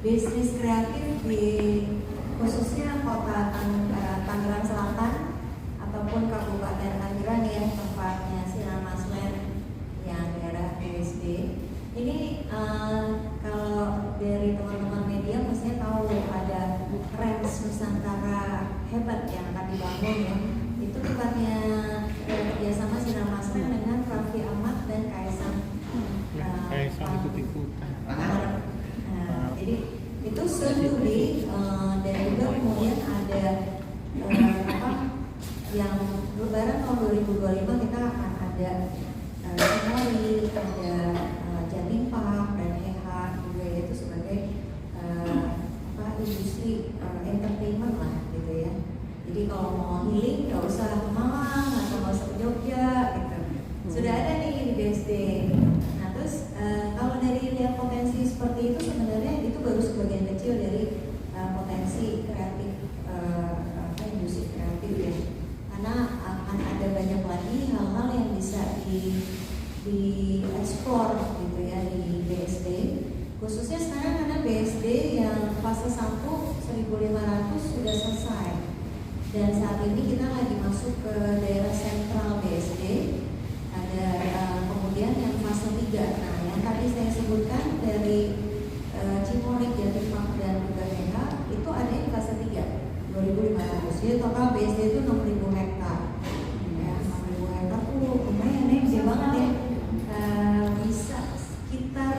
bisnis kreatif di khususnya kota Tangerang Selatan ataupun Kabupaten Tangerang ya, tempatnya Sinar Maslen yang daerah BSD. Ini kalau dari teman-teman media pastinya tahu ada Rens Nusantara hebat yang akan dibangun ya. Itu tempatnya kerjasama Sinar Maslen dengan Raffi Ahmad dan Kaisang. Kaisang ikut-ikutan. Jadi itu studi dan juga kemudian ada yang Lebaran tahun 2025 kita akan ada Memori, ada Jatim Park dan EHA juga, yaitu sebagai industri entertainment lah gitu ya. Jadi kalau mau healing nggak usah ke Malang atau nggak usah ke Jogja gitu. Sudah ada nih di BSD. Nah terus kalau dari lihat potensi seperti itu sebenarnya itu baru sebagian kecil dari potensi kreatif industri kreatif ya. Karena akan ada banyak lagi hal-hal yang bisa dieksplor gitu ya di BSD. Khususnya sekarang karena BSD yang fase 1 1.500 sudah selesai. Dan saat ini kita lagi masuk ke daerah sentral BSD. Ada kemudian yang fase 3. Nah, yang tadi saya sebutkan dari Cimolik, Jatim Park dan juga EHA itu ada di fase 3 2.500. Jadi total BSD itu 6.000 hektar. Ya, 6.000 hektar tuh lumayan ya, gede banget ya. Bisa sekitar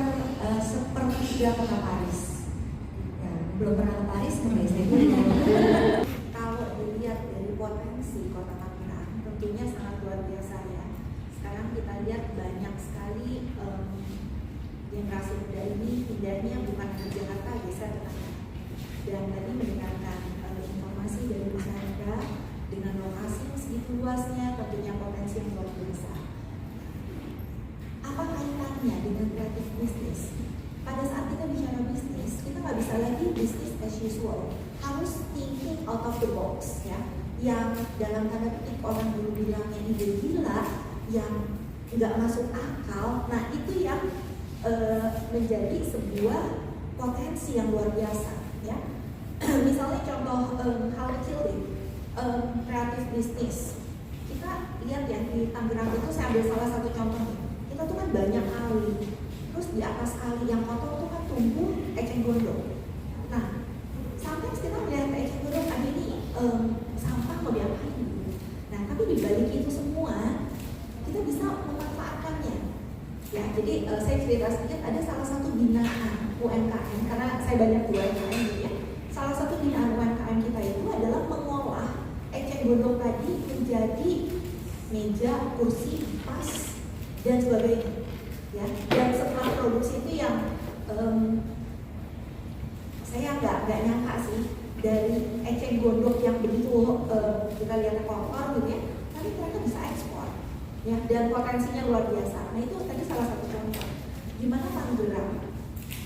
sepertiga kota Paris. Ya, belum pernah ke Paris ke BSD. Kalau dilihat dari potensi kota Tangerang, tentunya sangat luar biasa ya. Sekarang kita lihat banyak sekali generasi muda ini pindahnya bukan ke Jakarta, geser ke Tangerang. Dan tadi mendengarkan informasi dari Bu Sandra dengan lokasi yang segitu luasnya, tentunya potensi yang luar biasa. Apa kaitannya dengan kreatif bisnis? Pada saat kita bicara bisnis, kita nggak bisa lagi bisnis as usual, harus thinking out of the box ya. Yang dalam tanda petik orang dulu bilangnya ide gila, yang nggak masuk akal. Nah itu yang menjadi sebuah potensi yang luar biasa ya. Misalnya contoh hal kecil nih, kreatif bisnis. Kita lihat ya di Tangerang itu, saya ambil salah satu contohnya. Kita tuh kan banyak kali, terus di atas kali yang kotor tuh kan tumbuh eceng gondok. Nah, sometimes kita melihat eceng gondok ada ini sampah mau diapain. Nah, tapi di balik itu semua kita bisa memanfaatkannya. Ya, jadi saya cerita sedikit, ada salah satu binaan UMKM, karena saya banyak UMKM gitu ya. Salah satu binaan UMKM kita itu adalah mengolah eceng gondok tadi menjadi meja, kursi, tas, dan sebagainya. Ya, dan setelah produksi itu yang saya nggak nyangka sih, dari eceng gondok yang begitu kita lihat kotor gitu ya, tapi mereka bisa ekspor. Ya, dan potensinya luar biasa. Nah itu tadi salah satu contoh. Gimana Tangerang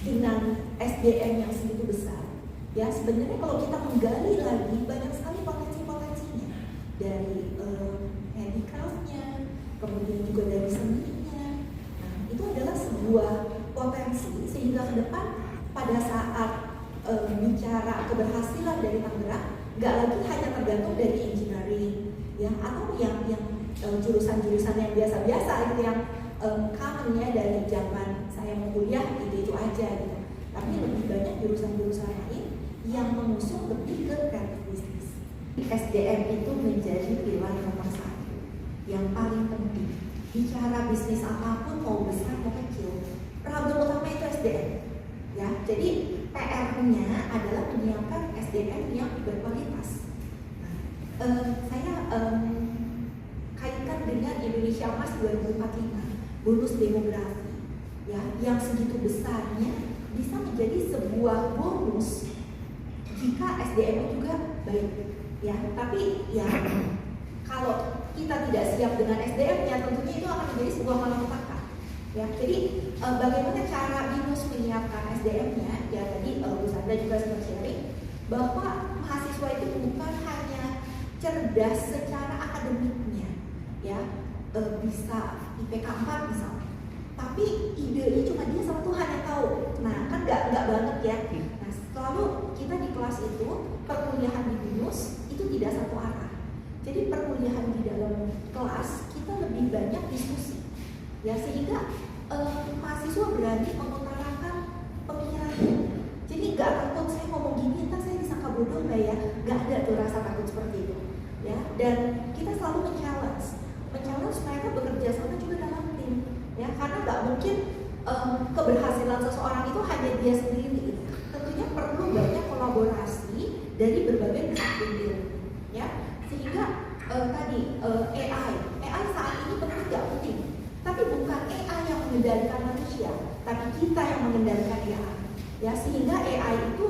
dengan SDM yang segitu besar? Ya sebenarnya kalau kita menggali lagi banyak sekali potensi-potensinya, dari handicraftnya, kemudian juga dari seninya. Nah itu adalah sebuah potensi sehingga ke depan pada saat bicara keberhasilan dari Tangerang, nggak lagi hanya tergantung dari engineering, ya atau yang jurusan-jurusan yang biasa-biasa itu yang common ya dari zaman saya mau kuliah itu aja gitu. Tapi lebih banyak jurusan-jurusan lain yang mengusung lebih ke kreatif bisnis. SDM itu menjadi pilar nomor 1 yang paling penting. Bicara bisnis apapun mau besar mau kecil, problem utama itu SDM. Ya, jadi PR-nya adalah menyiapkan SDM yang berkualitas. Nah, saya kaitkan dengan Indonesia Emas 2045, bonus demografi, ya, yang segitu besarnya bisa menjadi sebuah bonus jika SDM juga baik, ya. Tapi ya kalau kita tidak siap dengan SDM-nya, tentunya itu akan menjadi sebuah malapetaka. Ya, jadi bagaimana cara BINUS menyiapkan SDM-nya? Ya tadi Bu Sandra juga sempat sharing bahwa mahasiswa itu bukan hanya cerdas secara akademiknya, ya bisa IPK 4 misalnya, tapi idenya cuma dia sama Tuhan yang tahu. Nah kan nggak banget ya. Nah itu perkuliahan di BINUS itu tidak satu arah. Jadi perkuliahan di dalam kelas kita lebih banyak diskusi, ya sehingga mahasiswa berani mengutarakan pemikirannya. Jadi nggak takut saya ngomong gini, entah saya disangka bodoh nggak ya? Nggak ada tuh rasa takut seperti itu, ya. Dan kita selalu men-challenge mereka bekerja sama juga dalam tim, ya. Karena nggak mungkin keberhasilan seseorang itu hanya dia sendiri. Tentunya perlu banyak kolaborasi dari berbagai disiplin, ya. Sehingga tadi AI saat ini penting nggak penting, tapi bukan AI yang mengendalikan manusia, tapi kita yang mengendalikan AI, ya. Sehingga AI itu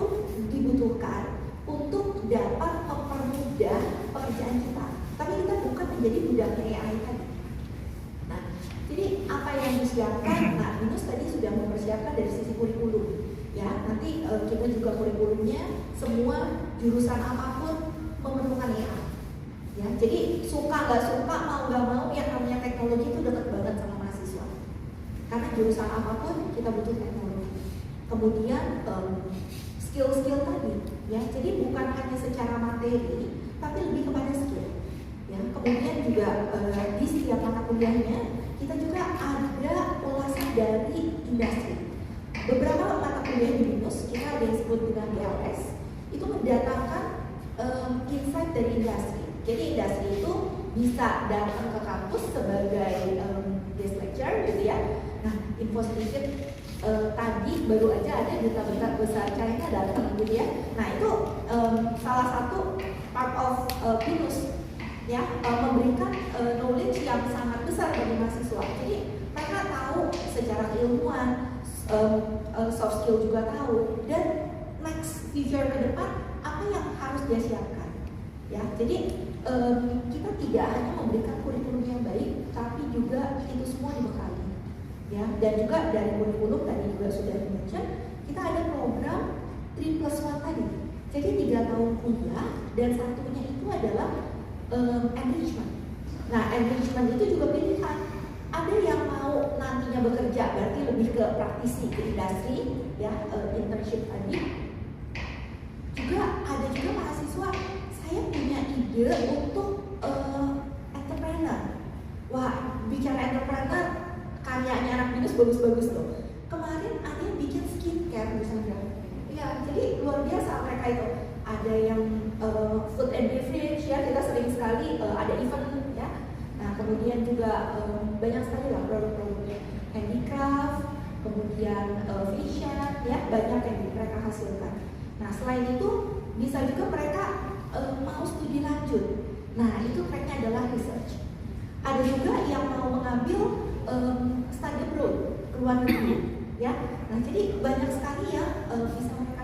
dibutuhkan untuk dapat mempermudah pekerjaan kita, tapi kita bukan menjadi budaknya AI tadi. Nah, jadi apa yang disiapkan? Nah, BINUS tadi sudah mempersiapkan dari sisi kurikulum, ya. Nanti kita juga kurikulumnya semua jurusan apapun memerlukan AI. Ya, jadi suka nggak suka, mau nggak mau, yang namanya teknologi itu dekat banget sama mahasiswa. Karena jurusan apapun kita butuh teknologi. Kemudian skill-skill tadi, ya. Jadi bukan hanya secara materi, tapi lebih kepada skill. Ya. Kemudian juga di setiap mata kuliahnya kita juga ada ulasan dari industri. Beberapa mata kuliah di BINUS kita ada yang disebut dengan DLS, itu mendatangkan insight dari industri. Jadi industri itu bisa datang ke kampus sebagai guest lecture gitu ya. Nah, info sedikit, tadi baru aja ada duta besar China datang gitu ya. Nah, itu salah satu part of BINUS, ya, memberikan knowledge yang sangat besar bagi mahasiswa. Jadi mereka tahu secara keilmuan, soft skill juga tahu, dan next future ke depan apa yang harus dia siapkan, ya. Jadi kita tidak hanya memberikan kurikulum yang baik, tapi juga itu semua dibekali, ya. Dan juga dari kurikulum tadi juga sudah di-mention, kita ada program 3+1 tadi. Jadi 3 tahun kuliah dan satunya itu adalah enrichment. Nah, enrichment itu juga pilihan. Ada yang mau nantinya bekerja, berarti lebih ke praktisi, ke industri, ya, internship tadi. Juga ada juga mahasiswa, saya punya ide untuk entrepreneur. Wah, bicara entrepreneur, karyanya anak BINUS bagus-bagus loh. Kemarin ada yang bikin skincare misalnya. Ya, jadi luar biasa mereka itu. Ada yang food and beverage, ya, kita sering sekali ada event, ya. Nah, kemudian juga banyak sekali lah produk-produknya, handicraft, kemudian fashion, ya, banyak yang mereka hasilkan. Nah, selain itu bisa juga mereka mau studi lanjut. Nah, itu tracknya adalah research. Ada juga yang mau mengambil study abroad ke luar negeri, ya. Nah, jadi banyak sekali ya bisa mereka